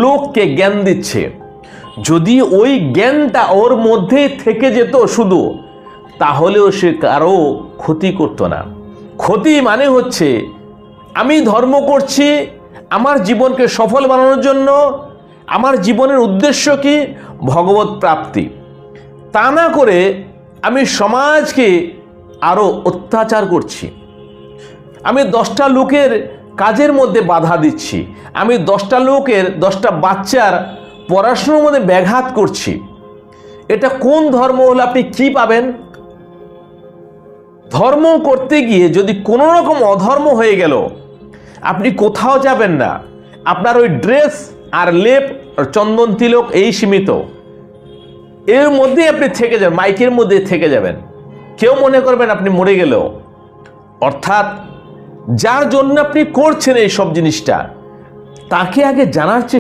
লোককে জ্ঞান দিচ্ছে। যদি ওই জ্ঞানটা ওর মধ্যে থেকে যেত শুধু, তাহলেও সে কারো ক্ষতি করতো না। ক্ষতি মানে হচ্ছে আমি ধর্ম করছি আমার জীবনকে সফল বানানোর জন্য, আমার জীবনের উদ্দেশ্য কি? ভগবত প্রাপ্তি। তা না করে আমি সমাজকে আরো অত্যাচার করছি, আমি 10টা লোকের কাজের মধ্যে বাধা দিচ্ছি, আমি 10টা লোকের 10টা বাচ্চার পড়াশোনার মধ্যে ব্যাঘাত করছি। এটা কোন ধর্ম হলে আপনি কি পাবেন? ধর্ম করতে গিয়ে যদি কোনো রকম অধর্ম হয়ে গেল, আপনি কোথাও যাবেন না। আপনার ওই ড্রেস আর লেপ আর চন্দন তিলক এই সীমিত, এর মধ্যেই আপনি থেকে যাবেন, মাইকের মধ্যে থেকে যাবেন। কেউ মনে করবেন আপনি মরে গেলেও। অর্থাৎ যার জন্য আপনি করছেন এই সব জিনিসটা, তাকে আগে জানার চেষ্টা